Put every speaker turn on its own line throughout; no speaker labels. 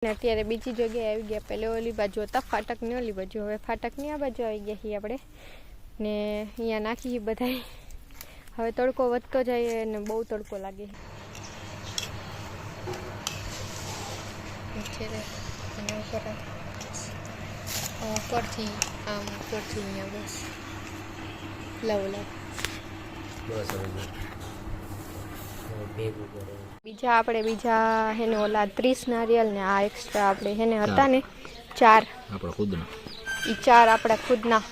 અત્યારે બીજી જગ્યાએ આવી ગયા. પહેલે ઓલી બાજુ હતા ફાટકની ઓલી બાજુ, હવે ફાટકની આ બાજુ આવી ગયા છીએ આપણે ને અહીંયા નાખી બધા. હવે તડકો વધતો જાય અને બહુ તડકો લાગે ઉપરથી આમ ઉપરથી અહીંયા બસ બીજા હેને ઓલા 30 નારિયેલ ને આ એક્સ્ટ્રા આપણે હેને હતા ને 4 આપણા ખુદના, ઈ 4 આપણા ખુદના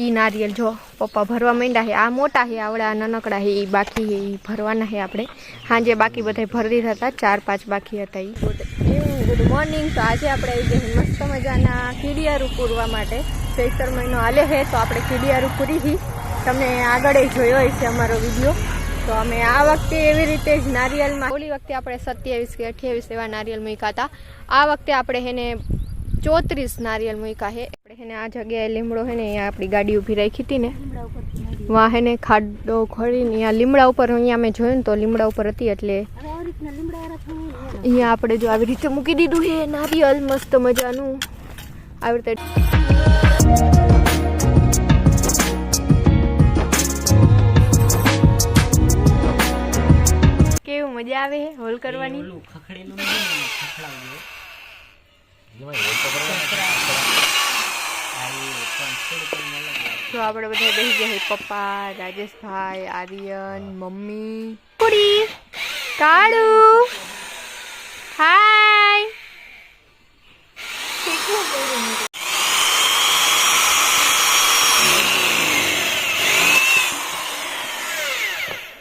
ઈ નારિયેલ જો પપ્પા ભરવા માંડ્યા છે. આ મોટા છે, આવડા નાનકડા છે, ઈ બાકી છે, ઈ ભરવાના છે આપણે. હાંજે બાકી બધા ભરી દીધા હતા, 4-5 બાકી હતા. Good morning. તો આજે આપણે આવી ગયા મસ્ત મજાના કીડિયારું પૂરવા માટે. ચૈત્ર મહિનો હાલે છે તો આપણે કીડિયારું પૂરી. તમે આગળ જોયો હશે અમારો વિડીયો. તો અમે આ વખતે એવી રીતે જ નારિયેલમાં, ઓલી વખતે આપણે 27 કે 28 એવા નારિયેલ મૂક્યા હતા. આ વખતે આપણે એને 34 નારિયેલ મૂક્યા છે. આપણે એને આ જગ્યાએ લીમડો છે ને અહીંયા આપણી ગાડી ઊભી રાખી હતી ને, વાં હેને ખાડો ખોડીને અહીંયા લીમડા ઉપર, અહીંયા મેં જોયું ને તો લીમડા ઉપર હતી એટલે અહીંયા આપણે જો આવી રીતે મૂકી દીધું છે નારિયેલ મસ્ત મજાનું આવી રીતે. કેવું મજા આવે હોલ કરવાની. તો આપણે બધા બેસી ગયા. પપ્પા, રાજેશભાઈ, આર્યન, મમ્મી, પૂરી, કાળુ, હાય.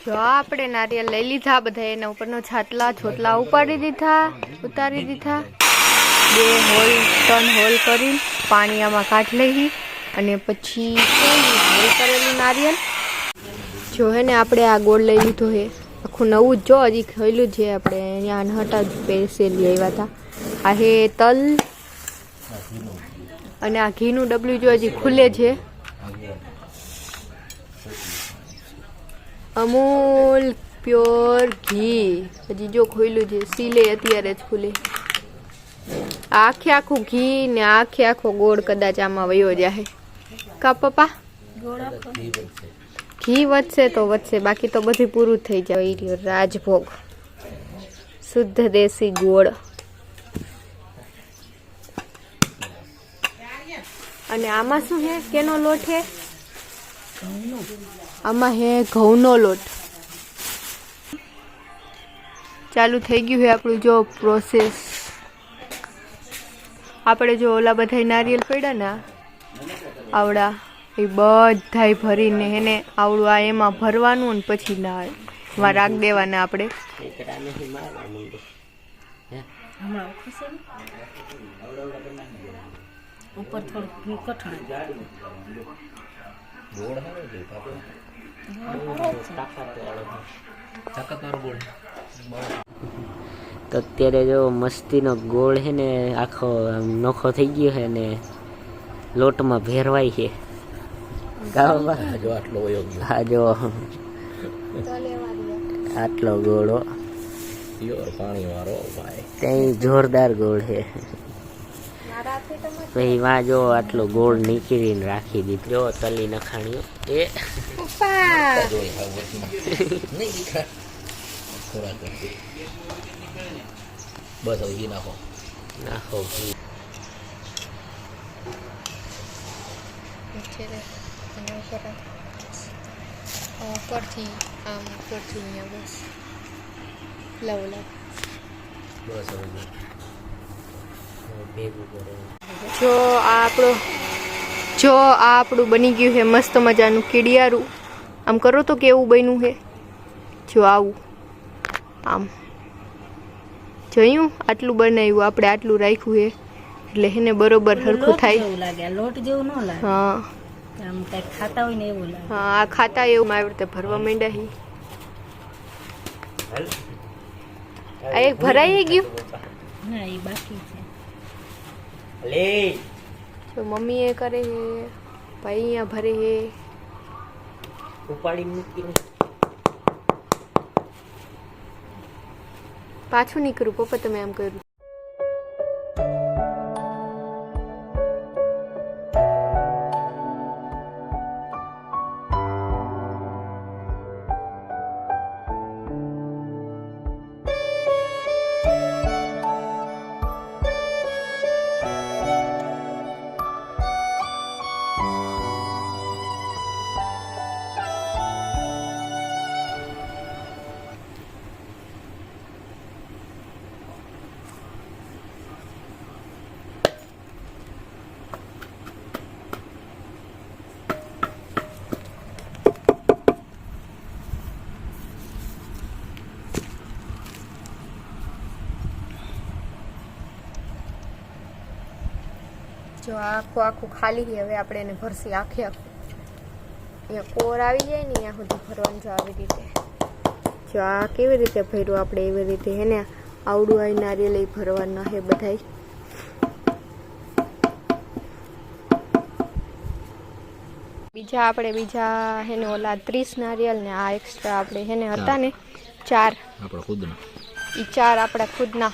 જો આપણે નારિયેલ લઈ લીધા બધા, એના ઉપરનો છાટલા છોટલા ઉતારી દીધા. 2 હોલ 3 હોલ કરી પાણી આમાં કાઢ લઈ અને પછી હોલ કરેલું નારિયેલ જો હે ને આપણે આ ગોળ લઈ લીધો છે આખું નવું જ. જો હજી ખોલ્યું છે આપણે, અહીંયા નહટા પેસેલી આવ્યા હતા. આ હે તલ અને આ ઘીનું ડબલું જો હજી ખુલે છે. અમૂલ પ્યોર ઘી હજી જો ખોલ્યું છે, સીલે અત્યારે જ ખુલે. આખે આખું ઘી ને આખે આખો ગોળ કદાચ આમાં વયો જાય. કા પપ્પા? ઘી વધશે તો વધશે, બાકી તો બધું પૂરું થઈ જાય. રાજભોગ શુદ્ધ દેશી ગોળ. અને આમાં શું છે? કેનો લોટ છે? આમાં હે ઘઉંનો લોટ. ચાલુ થઈ ગયું છે આપણું જો પ્રોસેસ. આપણે જો ઓલા બધા નારિયેલ પડ્યા ને આવડા, એ બધાય ભરીને એને આવડું આ એમાં ભરવાનું ને પછી એમાં રાખ દેવાના આપણે. ઉપર થોડું
તો અત્યારે જો મસ્તીનો ગોળ છે ને આખો નોખો થઈ ગયો છે ને લોટમાં ભેરવાય છે. હા જો આટલો ગોળો પાણી વાળો ત્યાં જોરદાર ગોળ છે. પછી માં જો આટલો ગોળ નીકળીને રાખી દીધો. જો તલી નખાણીઓ એ બસ હવે ઘી નાખો ઘી.
ઉપરથી આમ ઉપરથી અહીંયા બસ લવ
બસ હવે ભેગું કરે.
જો આ આપણું બની ગયું છે મસ્ત મજાનું કીડિયારું. આમ કરો તો કેવું બન્યું છે. જો આવું આમ જોયું, આટલું બનાવ્યું આપણે, આટલું રાખ્યું છે એટલે એને બરોબર સરખું થાય.
લોટ જેવું ન લાગે.
હા
આમ કંઈક ખાતા હોય ને એવું લાગે.
હા આ ખાતા એવું આવી રીતે ભરવા માંડ્યા. આ એક ભરાઈ ગયું
ના, એ બાકી છે.
જો મમ્મી એ કરે છે, ભાઈ અહીંયા ભરે છે.
ઉપાડી મૂકી
પાછું નહીં કરું પપ્પા, તમે આમ કર્યું. જો આખું આખું ખાલી છે, હવે આપણે એને ભરસી આખે આખું. અહીંયા કોર આવી જાય ને ત્યાં સુધી ભરવાનું. જો આવી રીતે, જો આ કેવી રીતે ભર્યું આપણે એવી રીતે હે ને આવડું આવી નારિયેલ એ ભરવાના હે બધાય. બીજા હે ને ઓલા 30 નારિયેલ ને આ એક્સ્ટ્રા આપણે હે ને હતા ને 4
આપણા ખુદના,
ઈ 4 આપણા ખુદના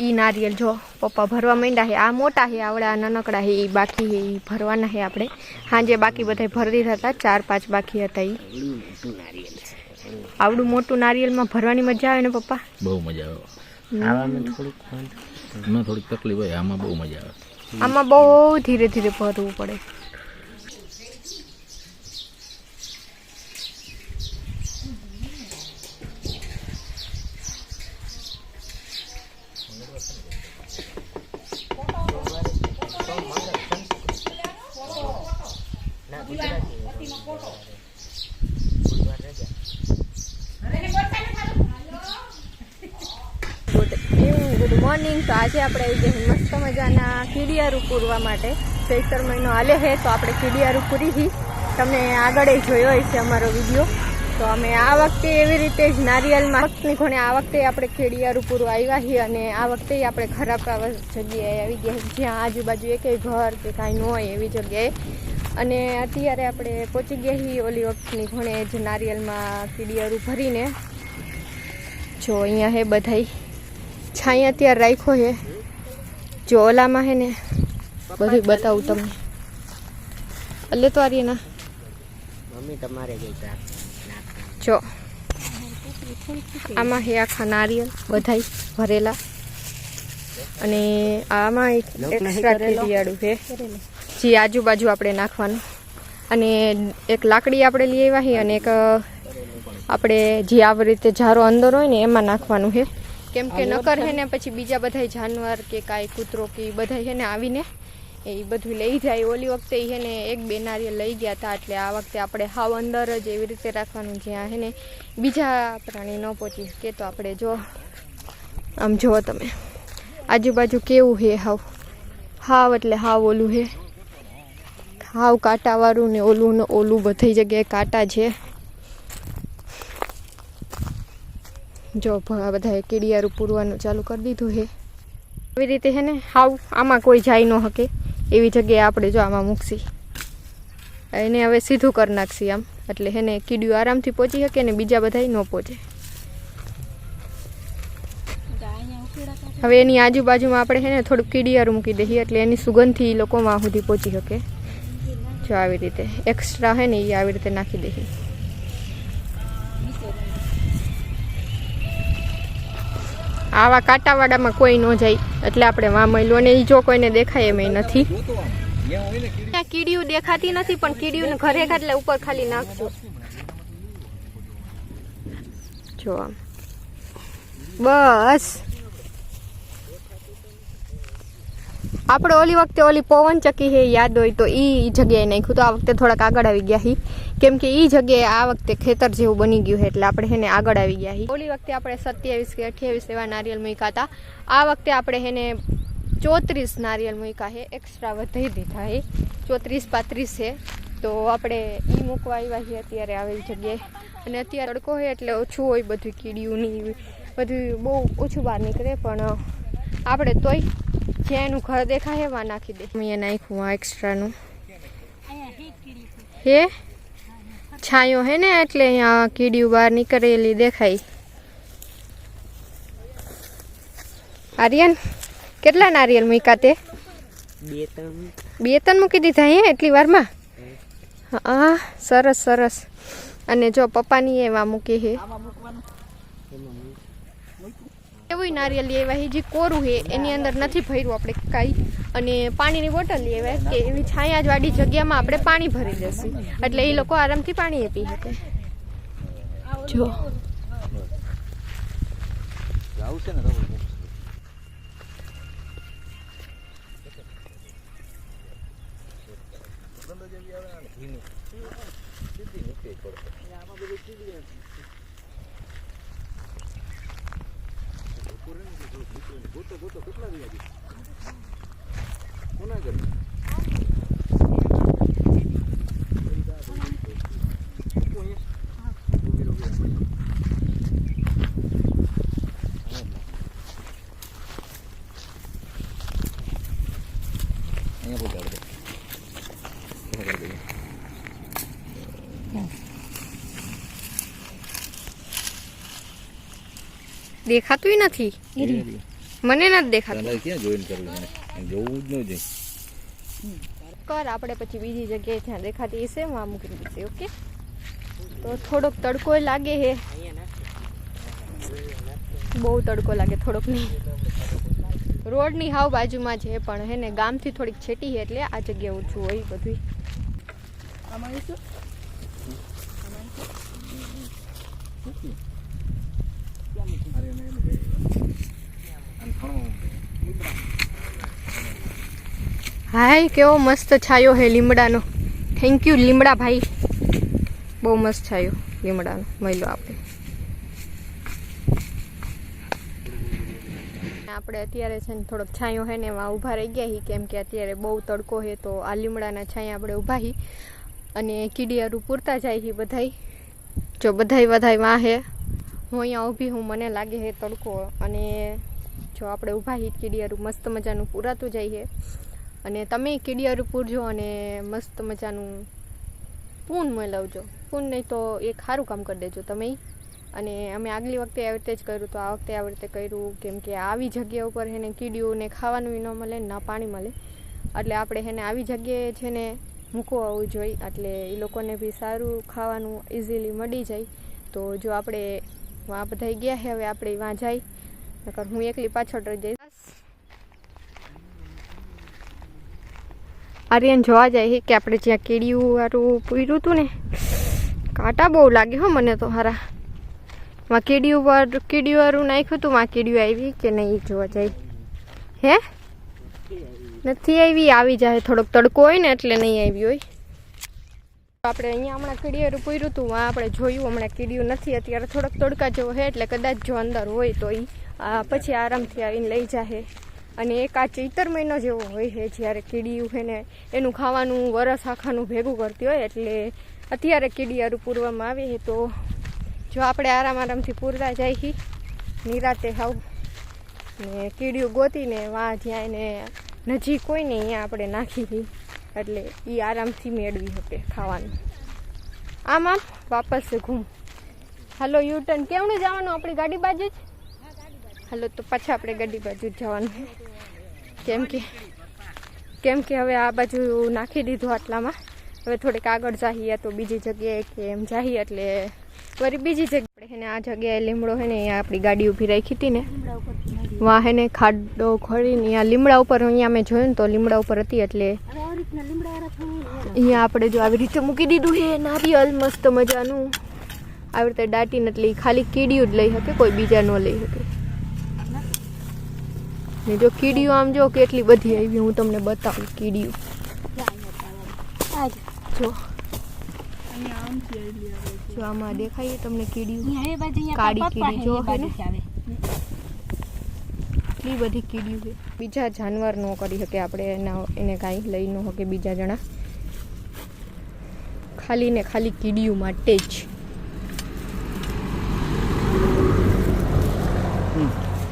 ઈ નારિયેલ જો પપ્પા ભરવા માંડ્યા છે. આ મોટા છે, આવડા નાનકડા છે, એ બાકી છે, એ ભરવાના છે આપણે. સાંજે બાકી બધા ભરી દીધા હતા, 4-5 બાકી હતા. ઈ આવડું મોટું નારિયેલમાં ભરવાની મજા આવે ને પપ્પા?
બહુ મજા આવે.
આવામાં
થોડીક તકલીફ હોય, આમાં બહુ મજા આવે.
આમાં બહુ ધીરે ધીરે ભરવું પડે. Good morning. તો આજે આપણે આવી ગયા મસ્ત મજાના કીડિયારું પૂરવા માટે. ચૈતર મહિનો હાલે છે તો આપણે કીડિયારું પૂરી. તમે આગળ જોયો હશે અમારો વિડીયો. તો અમે આ વખતે એવી રીતે જ નારિયેલમાં વખતની ઘણે આ વખતે આપણે કીડિયારું પૂરવા આવ્યા છીએ. અને આ વખતે આપણે ખરાબ જગ્યાએ આવી ગયા જ્યાં આજુબાજુ એકેય ઘર કે કાંઈ ન હોય એવી જગ્યાએ. અને અત્યારે આપણે પહોંચી ગયા છીએ ઓલી વખતની ઘણે જ નારિયેલમાં કીડિયારું ભરીને. જો અહીંયા હે બધાય છાંય અત્યારે રાખ્યો છે. જો ઓલામાં હે ને બધું બતાવું તમને. એટલે તો આર્યના
મમ્મી તમારે ગઈ
જો આમાં હે આખા નારિયેલ બધાય ભરેલા. અને આમાં એક એક્સ્ટ્રા કીડિયાળું છે જે આજુબાજુ આપણે નાખવાનું. અને એક લાકડી આપણે લઈ આવ્યા છીએ અને એક આપણે જે આવી રીતે ઝારો અંદર હોય ને એમાં નાખવાનું છે. કેમ કે નકર હે ને પછી બીજા બધા જાનવર કે કાંઈ કૂતરો કે બધા છે ને આવીને એ બધું લઈ જાય. ઓલી વખતે છે ને 1-2 નારિયેલ લઈ ગયા હતા. એટલે આ વખતે આપણે હાવ અંદર જ એવી રીતે રાખવાનું જ્યાં છે ને બીજા પ્રાણી ન પહોંચી શકે. તો આપણે જો આમ જુઓ તમે આજુબાજુ કેવું છે, હાવ એટલે હાવ ઓલું છે, હાવ કાંટાવાળું ને ઓલું બધી જગ્યાએ કાંટા છે. જો બધાએ કીડિયારું પૂરવાનું ચાલુ કરી દીધું છે. એવી રીતે છે ને હાવ આમાં કોઈ જાય ન શકે એવી જગ્યાએ આપણે જો આમાં મૂકશી. એને હવે સીધું કરી નાખશી આમ. એટલે છે ને કીડિયું આરામથી પહોંચી શકે ને બીજા બધાય ન પહોંચે. હવે એની આજુબાજુમાં આપણે છે ને થોડુંક કીડિયારું મૂકી દઈએ એટલે એની સુગંધથી લોકોમાં સુધી પહોંચી શકે. જો આવી રીતે એક્સ્ટ્રા છે ને એ આવી રીતે નાખી દઈએ. આવા કાંટાવાડામાં કોઈ ન જાય એટલે આપણે વામયલું. અને એ જો કોઈને દેખાય એમ નથી. કીડિયું દેખાતી નથી પણ કીડિયું ઘરે એટલે ઉપર ખાલી નાખજો. જો આમ બસ. આપણે ઓલી વખતે ઓલી પવન ચક્કી છે યાદ હોય તો એ જગ્યાએ નાખ્યું. તો આ વખતે થોડાક આગળ આવી ગયા છીએ કેમ કે એ જગ્યાએ આ વખતે ખેતર જેવું બની ગયું છે એટલે આપણે એને આગળ આવી ગયા છીએ. ઓલી વખતે આપણે 27 કે 28 એવા નારિયેલ મૂક્યા હતા. આ વખતે આપણે એને 34 નારિયેલ મૂક્યા છે. એક્સ્ટ્રા વધારી દીધા છે, 34-35 છે. તો આપણે એ મૂકવા આવ્યા છીએ અત્યારે આવી જગ્યાએ. અને અત્યારે તડકો હોય એટલે ઓછું હોય બધું કીડિયું ની બધું બહુ ઓછું બહાર નીકળે. પણ આપણે તોય જ્યાં એનું ઘર દેખાય એમાં નાખી દે. અહીંયા નાખ્યું આ એક્સ્ટ્રાનું હે છાંયો હે ને એટલે અહીંયા કીડિયું બહાર નીકળેલી દેખાય. આર્યન કેટલા નારિયેલ મૂક્યા તે? 2-3 મૂકી દીધા હે એટલી વારમાં? હા સરસ સરસ. અને જો પપ્પાની એવા મૂકી છે એવું નારિયેલ લેવા જે કોરું છે એની અંદર નથી ભર્યું આપણે કાંઈ. અને પાણીની બોટલ લેવાય કે એવી છાયાવાળી જગ્યામાં આપણે પાણી ભરી દેશું એટલે એ લોકો આરામથી પાણી પી શકે. જો દેખાતું નથી, મને નથી દેખાતું.
ક્યાં જોઈન કરવું એને જોવું જ ન જોઈએ.
કર આપણે પછી બીજી જગ્યાએ જ્યાં દેખાતી હશે હું આ મૂકી દીધી. ઓકે, તો થોડોક તડકો લાગે હે, બહુ તડકો લાગે, થોડોક નહીં. રોડની હાવ બાજુમાં છે પણ હે ને ગામથી થોડીક છેટી છે એટલે આ જગ્યા ઓછું હોય બધું. હાય કેવો મસ્ત છાયો હે લીમડાનો. થેન્ક યુ લીમડા ભાઈ, બહુ મસ્ત છાયો લીમડાનો મળ્યો આપણે. આપણે અત્યારે છે ને થોડોક છાંયો હે ને એમાં ઊભા રહી ગયા હી, કેમ કે અત્યારે બહુ તડકો હે તો આ લીમડાના છાંયા આપણે ઊભા હી અને કીડિયારું પૂરતા જાય હી બધાય. જો બધાય વાં હે, હું અહીંયા ઊભી હું, મને લાગે હે તડકો, અને જો આપણે ઊભા હી કીડિયારું મસ્ત મજાનું પૂરાતું જાય હે. અને તમે કીડિયારું પૂરજો અને મસ્ત મજાનું પૂન મેળવજો. પૂન નહીં તો એક સારું કામ કરી દેજો તમે. અને અમે આગલી વખતે આવી રીતે જ કર્યું તો આ વખતે આવી રીતે કર્યું, કેમ કે આવી જગ્યા ઉપર છે ને કીડીઓને ખાવાનું ન મળે ના પાણી મળે, એટલે આપણે છે ને આવી જગ્યાએ છે ને મૂકવું આવવું જોઈએ, એટલે એ લોકોને બી સારું ખાવાનું ઇઝીલી મળી જાય. તો જો આપણે વાં બધા ગયા છે, હવે આપણે વાં જાય, નકર હું એકલી પાછળ રહી જઈશ. આર્યન જોવા જાય કે આપણે જ્યાં કીડીયું વાળું પૂર્યું હતું ને, કાંટા બહુ લાગે હો મને તો હારા. માં કીડીયું વાળું નાખ્યું હતું, માં કીડીયું આવી કે નહીં જોવા જાય. હે નથી આવી, આવી જાય, થોડોક તડકો હોય ને એટલે નહીં આવી હોય. આપણે અહીંયા હમણાં કીડીયું પૂર્યું હતું, વાં આપણે જોયું, હમણાં કીડીયું નથી, અત્યારે થોડોક તડકા જેવો છે એટલે કદાચ જો અંદર હોય તો એ પછી આરામથી આવીને લઈ જાય. અને એક આ ચૈતર મહિનો જેવો હોય છે જ્યારે કીડીયું છે ને એનું ખાવાનું વરસ આખાનું ભેગું કરતી હોય, એટલે અત્યારે કીડીયારું પૂરવામાં આવે છે. તો જો આપણે આરામથી પૂરતા જાય છે નિરાતે હાવ, ને કીડીયું ગોતીને વાં જ્યાં એને નજીક હોય ને અહીંયા આપણે નાખી હતી, એટલે એ આરામથી મેળવી શકે ખાવાનું. આમ વાપસ ઘૂમ. હાલો યુટર્ન કેમનું જવાનું, આપણી ગાડી બાજુ જ. હાલો તો પાછા આપણે ગાડી બાજુ જ જવાનું, કેમ કે હવે આ બાજુ નાખી દીધું આટલામાં, હવે થોડીક આગળ જાહીએ તો બીજી જગ્યાએ કે એમ જાહીએ, એટલે વળી બીજી જગ્યાએ છે ને આ જગ્યાએ લીમડો છે ને અહીંયા આપણી ગાડી ઊભી રાખી હતી ને, વાં હે ને ખાડો ખોડીને અહીંયા લીમડા ઉપર, અહીંયા મેં જોયું ને તો લીમડા ઉપર હતી, એટલે અહીંયા આપણે જો આવી રીતે મૂકી દીધું છે નારિયેલ મસ્ત મજાનું આવી રીતે દાટીને, એટલે ખાલી કીડીયું જ લઈ શકે, કોઈ બીજા ન લઈ શકે. ને જો કીડીયું આમ જો કેટલી બધી આવી, હું તમને બતાવું કીડીયું. જો આમાં દેખાય તમને કીડીયું, કાળી કીડી જો હે ને, એટલી બધી કીડીયું છે. બીજા જાનવર ન કરી શકે આપણે એને કાંઈ લઈ ન શકે બીજા જણા, ખાલી ને ખાલી કીડીયું માટે જ.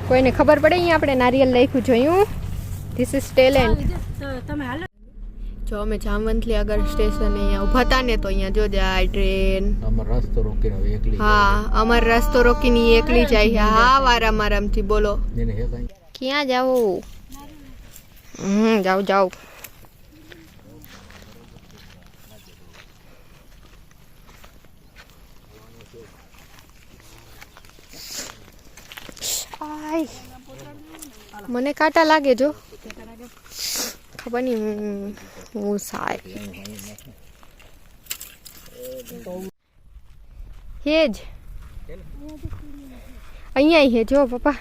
કોઈને ખબર પડે અહીંયા આપણે નારિયેલ લખ્યું જોયું, ધીસ ઇઝ ટેલેન્ટ. જો અમે જામવંતલી આગળ સ્ટેશન અહીંયા ઊભા હતા ને, તો અહીંયા જો જાય ટ્રેન,
અમારો રસ્તો રોકીને હવે એકલી.
હા અમારો રસ્તો રોકીને એકલી જાય. હા આરામથી બોલો,
એને હે કાંઈ
ક્યાં જાવું? જાઓ મને કાંટા લાગે, જો ખબર નહીં હું સાહેબ હેજ અહીંયા હે જો પપ્પા.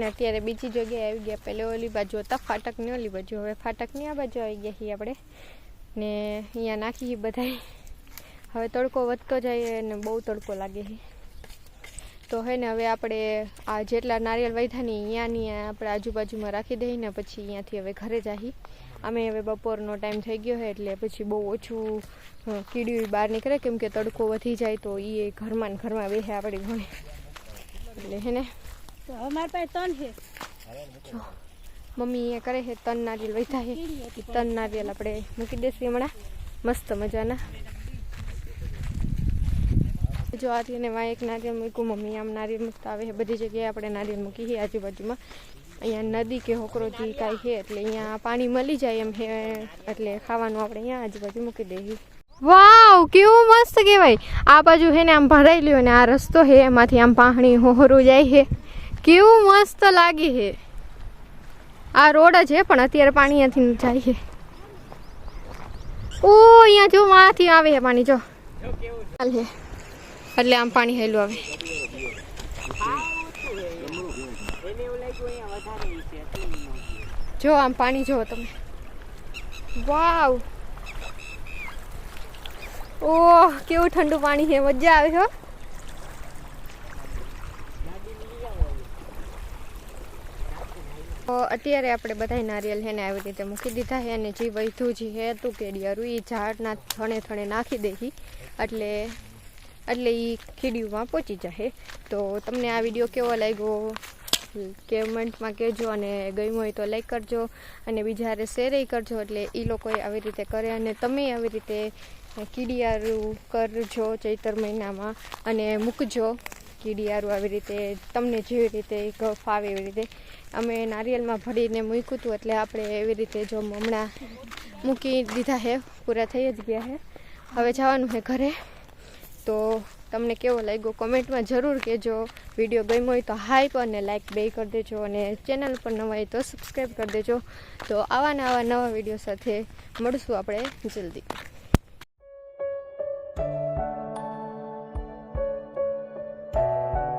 અત્યારે બીજી જગ્યાએ આવી ગયા, પહેલે ઓલી બાજુ હતા ફાટકની ઓલી બાજુ, હવે ફાટકની આ બાજુ આવી ગયા છીએ આપણે. ને અહીંયા નાખી બધા હવે તડકો વધતો જાય અને બહુ તડકો લાગે છે તો હે ને હવે આપણે આ જેટલા નારિયેળ વધ્યા ને અહીંયાની આપણે આજુબાજુમાં રાખી દઈએ ને પછી અહીંયાથી હવે ઘરે જઈએ અમે હવે બપોરનો ટાઈમ થઈ ગયો છે એટલે પછી બહુ ઓછું કીડીયું બહાર નીકળે કેમ કે તડકો વધી જાય તો એ ઘરમાં ને ઘરમાં બેસે આપણી ઘણે એટલે હે ને
તો અમારા પાસે 3 છે
જો મમ્મી અહીંયા કરે છે 3 નારિયેળ વધ્યા છે 3 નારિયેળ આપણે મૂકી દઈશું હમણાં મસ્ત મજાના જો આને વાં એક નારિયેળ મૂક્યું મમ્મી આમ નારિયેળ મૂકતા આવે છે બધી જગ્યાએ આપણે નારિયેળ મૂકી છે આજુબાજુમાં અહીંયા નદી કે હોકરોથી કાંઈ છે એટલે અહીંયા પાણી મળી જાય એમ છે એટલે ખાવાનું આપણે અહીંયા આજુબાજુ મૂકી દઈએ વાવ કેવું મસ્ત કહેવાય આ બાજુ છે ને આમ ભરાઈ લ્યો ને આ રસ્તો છે એમાંથી આમ પાણી હોહરું જાય છે કેવું મસ્ત લાગે છે આ રોડ જ છે પણ અત્યારે પાણી અહીંયાથી જાય છે ઓ અહીંયા જો માંથી આવે છે પાણી જો ચાલ છે એટલે આમ પાણી હેલું આવે જો આમ પાણી જો તમે વાવ ઓહ કેવું ઠંડુ પાણી છે મજા આવે છે અત્યારે આપણે બધા નારિયેળ છે ને આવી રીતે મૂકી દીધા છે અને જે વૈધું જે હતું કેડિયારું એ ઝાડના થણે થણે નાખી દઈ એટલે એ કીડીઓમાં પહોંચી જાય તો તમને આ વિડીયો કેવો લાગ્યો કમેન્ટમાં કહેજો અને ગમ્યું હોય તો લાઈક કરજો અને બીજાને શેર કરજો એટલે એ લોકોએ આવી રીતે કરે અને તમે આવી રીતે કીડિયારું કરજો ચૈતર મહિનામાં અને મૂકજો કીડિયારું આવી રીતે તમને જેવી રીતે ફાવે એવી રીતે અમે નારિયેળમાં ભરીને મૂક્યું હતું એટલે આપણે એવી રીતે જો હમણાં મૂકી દીધા છે પૂરા થઈ જ ગયા છે હવે જવાનું છે ઘરે તો તમને કેવો લાગ્યો કમેન્ટમાં જરૂર કહેજો વિડીયો ગમ્યો હોય તો હાઈપ અને લાઈક બે કરી દેજો અને ચેનલ પર નવા હોય તો સબસ્ક્રાઈબ કરી દેજો તો આવા નવા વિડીયો સાથે મળશું આપણે જલ્દી